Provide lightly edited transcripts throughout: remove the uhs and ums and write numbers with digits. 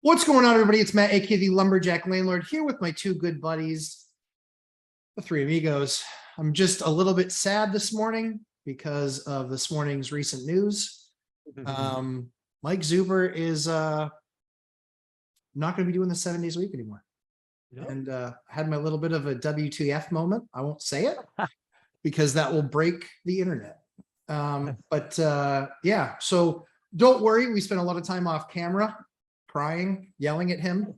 What's going on, everybody? It's Matt, aka the Lumberjack Landlord, here with my two good buddies, the three amigos. I'm just a little bit sad this morning because of this morning's recent news. Mike Zuber is not going to be doing the 7 days a week anymore. Yep. And I had my little bit of a WTF moment. I won't say it because that will break the internet. Yeah, so don't worry. We spent a lot of time off camera crying, yelling at him,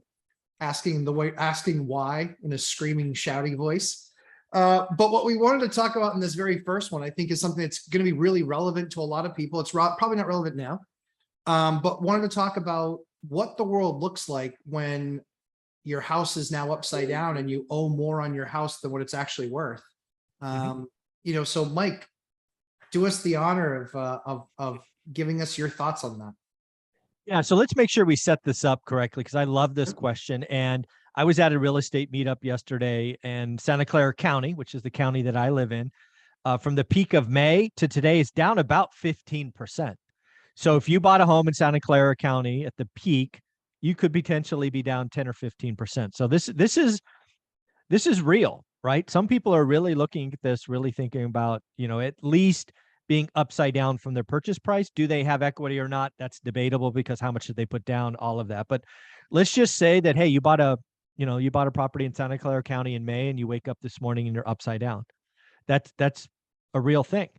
asking why in a screaming, shouty voice. But what we wanted to talk about in this very first one, I think, is something that's going to be really relevant to a lot of people. It's probably not relevant now, but wanted to talk about what the world looks like when your house is now upside down and you owe more on your house than what it's actually worth. So Mike, do us the honor of giving us your thoughts on that. Yeah, so let's make sure we set this up correctly because I love this question. And I was at a real estate meetup yesterday, and Santa Clara County, which is the county that I live in, from the peak of May to today is down about 15%. So if you bought a home in Santa Clara County at the peak, you could potentially be down 10 or 15%. So this is real, right? Some people are really looking at this, really thinking about, at least being upside down from their purchase price. Do they have equity or not? That's debatable because how much did they put down, all of that. But let's just say that, hey, you bought a property in Santa Clara County in May and you wake up this morning and you're upside down. That's a real thing.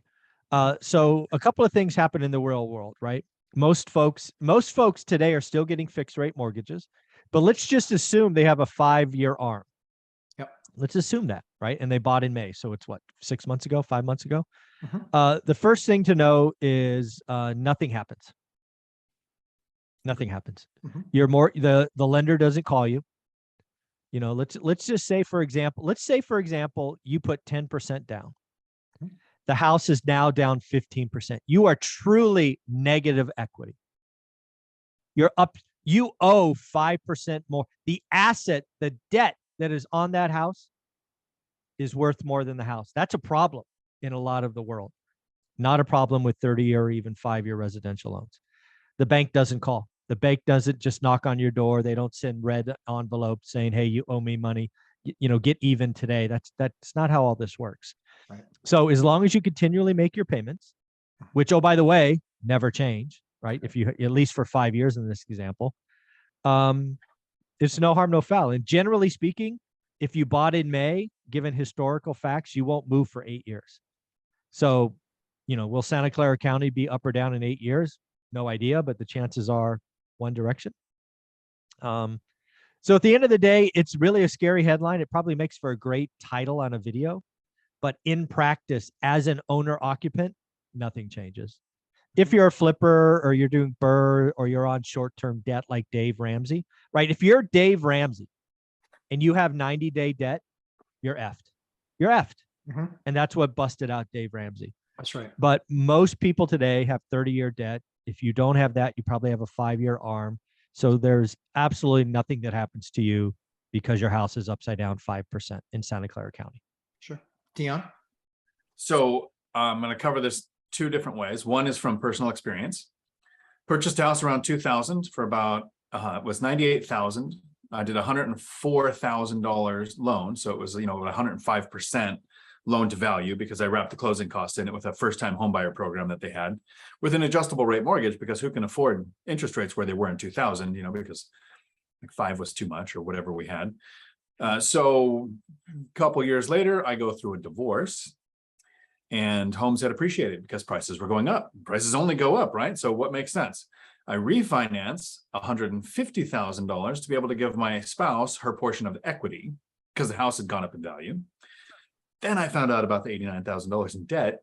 So a couple of things happen in the real world, right? Most folks today are still getting fixed rate mortgages, but let's just assume they have a 5-year ARM. Yep. Let's assume that, right? And they bought in May. So it's what, 6 months ago, 5 months ago? The first thing to know is nothing happens. Nothing happens. The lender doesn't call you. Let's just say, for example, you put 10% down. The house is now down 15%. You are truly negative equity. You're up. You owe 5% more. The asset, the debt that is on that house is worth more than the house. That's a problem in a lot of the world. Not a problem with 30 or even 5-year residential loans. The bank doesn't call. The bank doesn't just knock on your door. They don't send red envelopes saying, hey, you owe me money, get even today. That's not how all this works. Right. So as long as you continually make your payments, which, oh, by the way, never change, right? If you, at least for 5 years in this example, it's no harm, no foul. And generally speaking, if you bought in May, given historical facts, you won't move for 8 years. So, will Santa Clara County be up or down in 8 years? No idea, but the chances are one direction. So at the end of the day, it's really a scary headline. It probably makes for a great title on a video, but in practice, as an owner occupant, nothing changes. If you're a flipper or you're doing BRRRR or you're on short-term debt like Dave Ramsey, right? If you're Dave Ramsey and you have 90-day debt, you're effed. You're effed. And that's what busted out Dave Ramsey. That's right. But most people today have 30-year debt. If you don't have that, you probably have a 5-year ARM. So there's absolutely nothing that happens to you because your house is upside down 5% in Santa Clara County. Sure. Dion? So I'm going to cover this two different ways. One is from personal experience. Purchased a house around 2000 for about, it was $98,000. I did $104,000 loan. So it was, 105% loan to value because I wrapped the closing costs in it with a first-time homebuyer program that they had with an adjustable rate mortgage, because who can afford interest rates where they were in 2000, because like 5 was too much or whatever we had. So a couple years later, I go through a divorce and homes had appreciated because prices were going up. Prices only go up, right? So what makes sense? I refinance $150,000 to be able to give my spouse her portion of the equity because the house had gone up in value. Then I found out about the $89,000 in debt.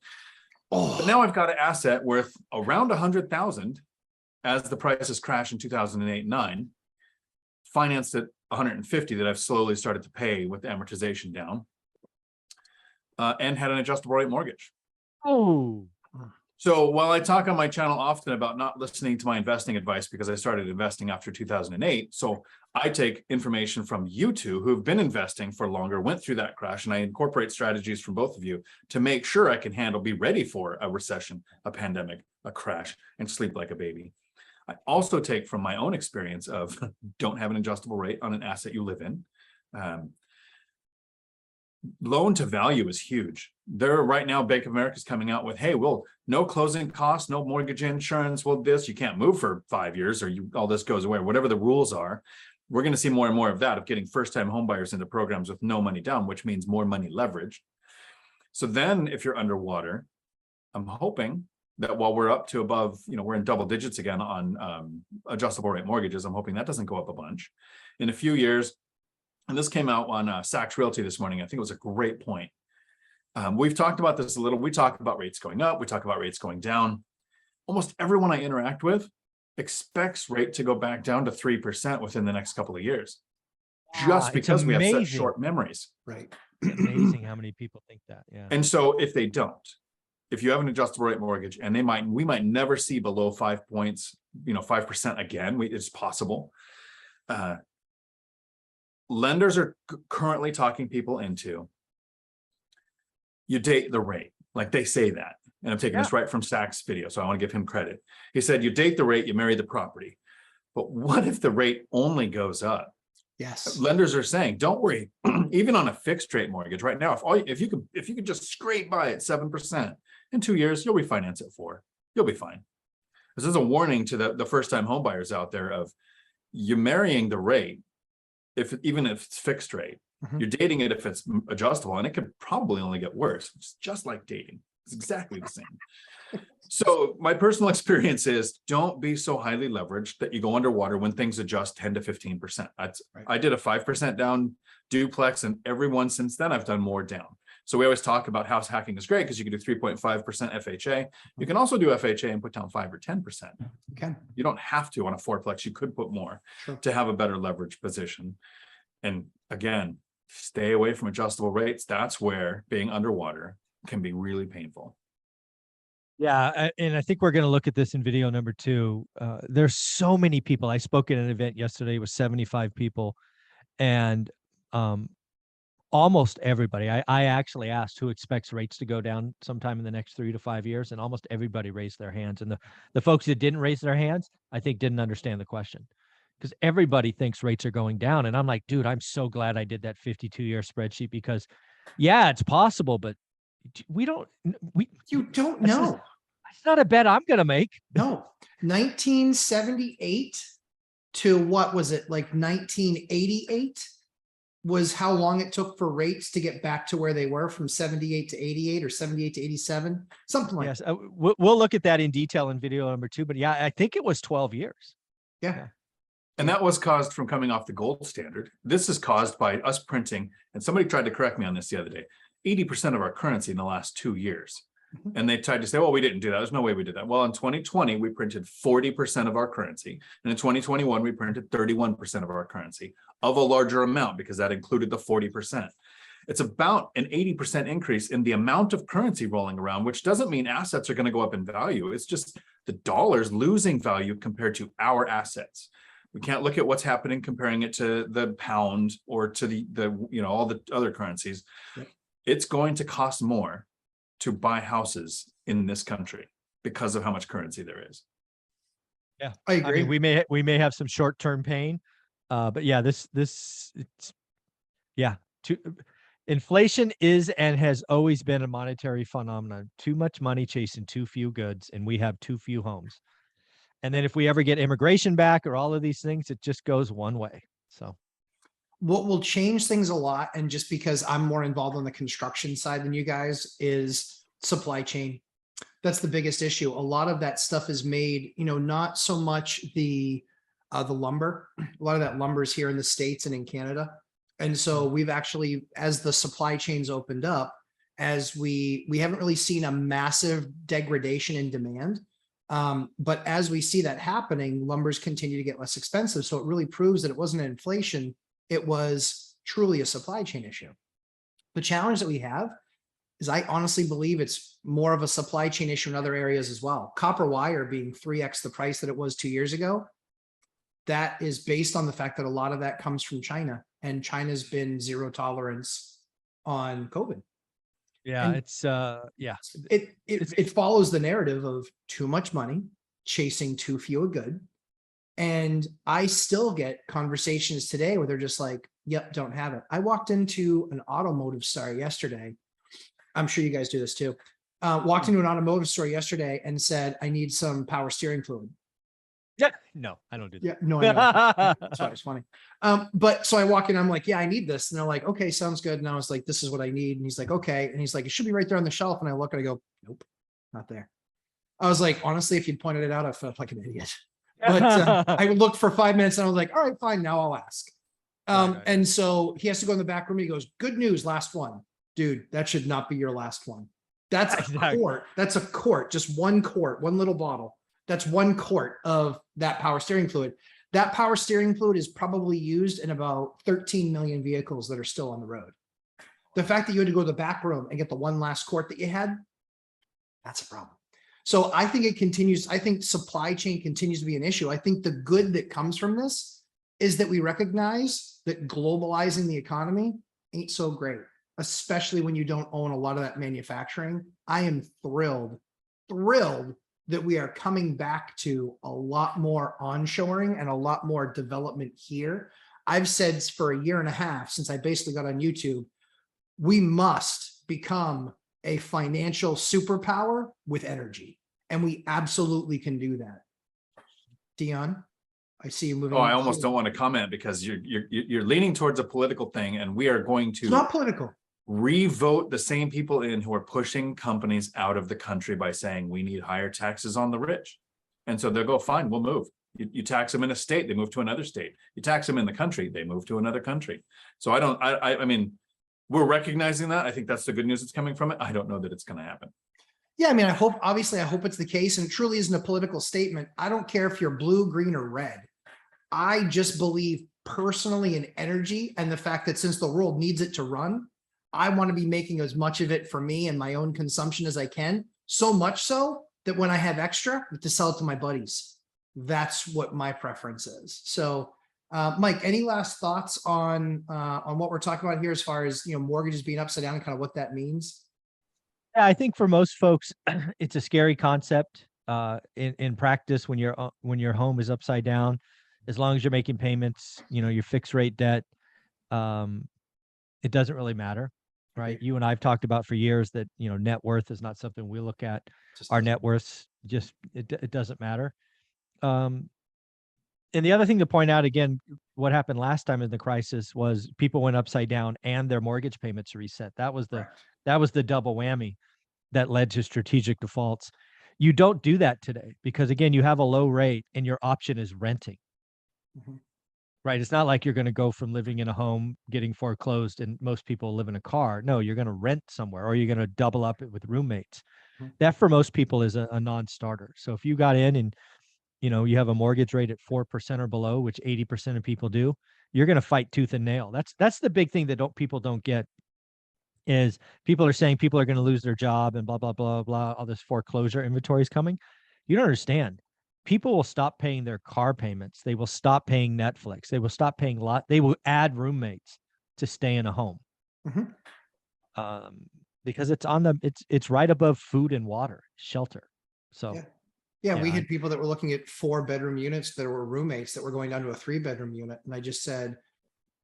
But now I've got an asset worth around $100,000 as the prices crashed in 2008-9, financed at $150,000 that I've slowly started to pay with the amortization down, and had an adjustable rate mortgage. So while I talk on my channel often about not listening to my investing advice because I started investing after 2008, so I take information from you two who have been investing for longer, went through that crash, and I incorporate strategies from both of you to make sure I can be ready for a recession, a pandemic, a crash, and sleep like a baby. I also take from my own experience of don't have an adjustable rate on an asset you live in. Loan to value is huge. There right now, Bank of America is coming out with, hey, well, no closing costs, no mortgage insurance. Well, this, you can't move for 5 years or all this goes away, whatever the rules are. We're going to see more and more of that, of getting first-time homebuyers into programs with no money down, which means more money leverage. So then if you're underwater, I'm hoping that while we're up to above, we're in double digits again on adjustable rate mortgages, I'm hoping that doesn't go up a bunch. In a few years, and this came out on Sachs Realty this morning. I think it was a great point. We've talked about this a little. We talk about rates going up. We talk about rates going down. Almost everyone I interact with expects rate to go back down to 3% within the next couple of years, just because we have such short memories. Right. Amazing how many people think that. Yeah. And so if they don't, if you have an adjustable rate mortgage and we might never see below 5 points, 5% again, it's possible. Lenders are currently talking people into, you date the rate, like they say that. And I'm taking this right from Sachs' video, so I want to give him credit. He said, you date the rate, you marry the property. But what if the rate only goes up? Yes. Lenders are saying, don't worry, even on a fixed rate mortgage right now, if you could just scrape by at 7%, in 2 years, you'll refinance it for, you'll be fine. This is a warning to the first-time home buyers out there of you marrying the rate, even if it's fixed rate, you're dating it if it's adjustable, and it could probably only get worse. It's just like dating. It's exactly the same. So my personal experience is don't be so highly leveraged that you go underwater when things adjust 10 to 15%. I did a 5% down duplex, and every one since then I've done more down. So we always talk about house hacking is great because you can do 3.5% FHA. You can also do FHA and put down 5 or 10%. Okay. You don't have to on a fourplex. You could put more to have a better leverage position. And again, stay away from adjustable rates. That's where being underwater can be really painful. Yeah, and I think we're going to look at this in video number 2. There's so many people. I spoke at an event yesterday with 75 people, and almost everybody. I actually asked who expects rates to go down sometime in the next 3 to 5 years, and almost everybody raised their hands. And the folks that didn't raise their hands, I think, didn't understand the question, because everybody thinks rates are going down. And I'm like, dude, I'm so glad I did that 52-year spreadsheet, because yeah, it's possible, but you don't know. It's not a bet I'm going to make. No. 1978 to what was it, like 1988 was how long it took for rates to get back to where they were, from 78 to 88 or 78 to 87, something like that. We'll look at that in detail in video number 2, but yeah, I think it was 12 years. Yeah. And that was caused from coming off the gold standard. This is caused by us printing, and somebody tried to correct me on this the other day, 80% of our currency in the last 2 years. And they tried to say, well, we didn't do that. There's no way we did that. Well, in 2020, we printed 40% of our currency. And in 2021, we printed 31% of our currency, of a larger amount, because that included the 40%. It's about an 80% increase in the amount of currency rolling around, which doesn't mean assets are going to go up in value. It's just the dollar's losing value compared to our assets. We can't look at what's happening comparing it to the pound or to the all the other currencies. Yep. It's going to cost more to buy houses in this country because of how much currency there is. Yeah, I agree. I mean, we may have some short-term pain, but yeah, inflation is and has always been a monetary phenomenon. Too much money chasing too few goods, and we have too few homes. And then if we ever get immigration back or all of these things, it just goes one way. So what will change things a lot, and just because I'm more involved on the construction side than you guys, is supply chain. That's the biggest issue. A lot of that stuff is made, not so much the lumber. A lot of that lumber is here in the States and in Canada. And so we've actually, as the supply chains opened up, as we haven't really seen a massive degradation in demand. But as we see that happening, lumbers continue to get less expensive. So it really proves that it wasn't an inflation. It was truly a supply chain issue. The challenge that we have is, I honestly believe it's more of a supply chain issue in other areas as well. Copper wire being 3x the price that it was 2 years ago. That is based on the fact that a lot of that comes from China, and China's been zero tolerance on COVID. Yeah, and it follows the narrative of too much money chasing too few a good. And I still get conversations today where they're just like, yep, don't have it. I walked into an automotive store yesterday. I'm sure you guys do this too. Walked into an automotive store yesterday and said, I need some power steering fluid. Yeah, no, I don't do that. Yeah, no, I know. That's why it's funny. But so I walk in, I'm like, yeah, I need this. And they're like, okay, sounds good. And I was like, this is what I need. And he's like, okay. And he's like, it should be right there on the shelf. And I look and I go, nope, not there. I was like, honestly, if you'd pointed it out, I felt like an idiot. But I looked for 5 minutes and I was like, all right, fine, now I'll ask. Right. And so he has to go in the back room. He goes, good news, last one. Dude, that should not be your last one. That's a quart. That's a quart, just one quart, one little bottle. That's one quart of that power steering fluid. That power steering fluid is probably used in about 13 million vehicles that are still on the road. The fact that you had to go to the back room and get the one last quart that you had, that's a problem. So I think it continues. I think supply chain continues to be an issue. I think the good that comes from this is that we recognize that globalizing the economy ain't so great, especially when you don't own a lot of that manufacturing. I am thrilled that we are coming back to a lot more onshoring and a lot more development here. I've said for a year and a half since I basically got on YouTube, we must become a financial superpower with energy. And we absolutely can do that. Dion, I see you moving. Oh, I almost don't want to comment because you're leaning towards a political thing, and we are going to It's not political. Revote the same people in who are pushing companies out of the country by saying we need higher taxes on the rich. And so they'll go, fine, we'll move. You tax them in a state, they move to another state. You tax them in the country, they move to another country. So I mean, we're recognizing that. I think that's the good news that's coming from it. I don't know that it's going to happen. Yeah, I mean, I hope it's the case, and it truly isn't a political statement. I don't care if you're blue, green, or red. I just believe personally in energy and the fact that since the world needs it to run, I want to be making as much of it for me and my own consumption as I can. So much so that when I have extra, to sell it to my buddies. That's what my preference is. So, Mike, any last thoughts on what we're talking about here as far as, mortgages being upside down and kind of what that means? Yeah, I think for most folks, it's a scary concept. In practice, when your home is upside down, as long as you're making payments, your fixed rate debt, it doesn't really matter, right? You and I've talked about for years that net worth is not something we look at. Our net worth it doesn't matter. And the other thing to point out again, what happened last time in the crisis was people went upside down and their mortgage payments reset. That was the double whammy that led to strategic defaults. You don't do that today because again, you have a low rate and your option is renting. Mm-hmm. Right. It's not like you're going to go from living in a home, getting foreclosed, and most people live in a car. No, you're going to rent somewhere or you're going to double up it with roommates. Mm-hmm. That for most people is a non-starter. So if you got in and you have a mortgage rate at 4% or below, which 80% of people do, you're going to fight tooth and nail. That's the big thing that people don't get is people are saying people are going to lose their job and blah, blah, blah, blah. All this foreclosure inventory is coming. You don't understand. People will stop paying their car payments. They will stop paying Netflix. They will stop paying they will add roommates to stay in a home. Mm-hmm. Because it's right above food and water, shelter. So yeah, we had people that were looking at 4-bedroom units that were roommates that were going down to a 3-bedroom unit. And I just said,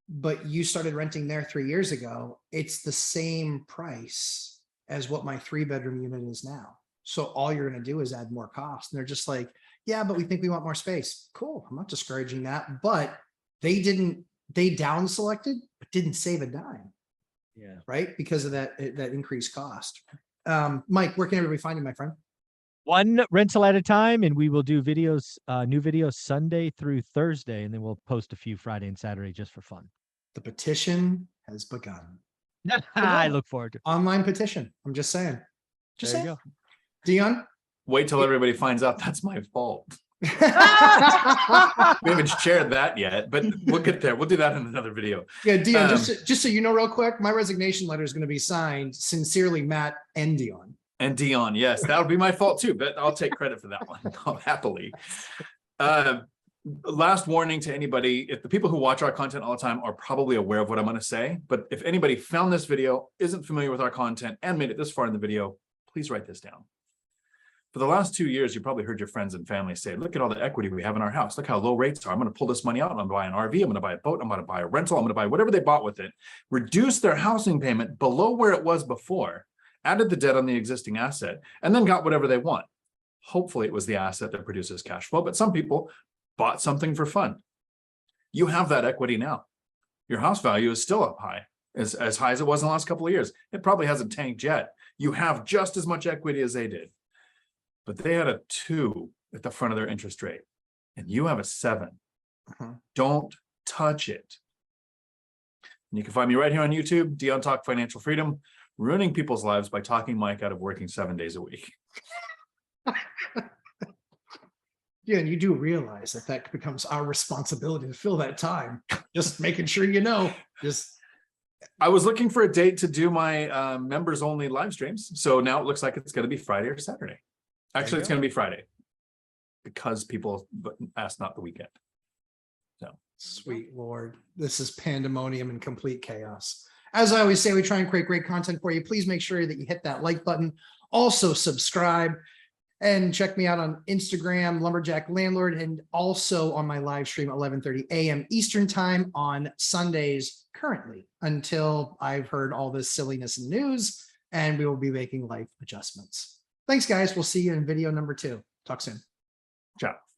but you started renting there 3 years ago. It's the same price as what my 3-bedroom unit is now. So all you're going to do is add more cost. And they're just like, yeah, but we think we want more space. Cool. I'm not discouraging that, but they down selected, but didn't save a dime. Yeah. Right. Because of that increased cost. Mike, where can everybody find you, my friend? One rental at a time, and we will do videos, new videos Sunday through Thursday, and then we'll post a few Friday and Saturday just for fun. The petition has begun. I look forward to it. Online petition. I'm just saying. There you go. Dion? Wait till everybody finds out that's my fault. We haven't shared that yet, but we'll get there. We'll do that in another video. Yeah, Dion, just so you know real quick, my resignation letter is going to be signed, sincerely, Matt and Dion. And Dion, yes, that would be my fault too, but I'll take credit for that one happily. Last warning to anybody, if the people who watch our content all the time are probably aware of what I'm going to say, but if anybody found this video, isn't familiar with our content and made it this far in the video, please write this down. For the last 2 years, you probably heard your friends and family say, look at all the equity we have in our house. Look how low rates are. I'm going to pull this money out. I'm going to buy an RV. I'm going to buy a boat. I'm going to buy a rental. I'm going to buy whatever they bought with it. Reduce their housing payment below where it was before, added the debt on the existing asset, and then got whatever they want. Hopefully it was the asset that produces cash flow, but some people bought something for fun. You have that equity now. Your house value is still up high, as high as it was in the last couple of years. It probably hasn't tanked yet. You have just as much equity as they did. But they had a 2 at the front of their interest rate, and you have a 7. Don't touch it. And you can find me right here on YouTube, Dion Talk Financial Freedom, ruining people's lives by talking Mike out of working 7 days a week. Yeah, and you do realize that that becomes our responsibility to fill that time. Just making sure you know. I was looking for a date to do my members only live streams. So now it looks like it's going to be Friday or Saturday. Actually, it's going to be Friday because people asked not the weekend. So Sweet Lord, this is pandemonium and complete chaos. As I always say, we try and create great content for you. Please make sure that you hit that like button. Also subscribe and check me out on Instagram, Lumberjack Landlord, and also on my live stream, 11:30 a.m. Eastern time on Sundays currently, until I've heard all this silliness in the news, and we will be making life adjustments. Thanks, guys. We'll see you in video number 2. Talk soon. ciao.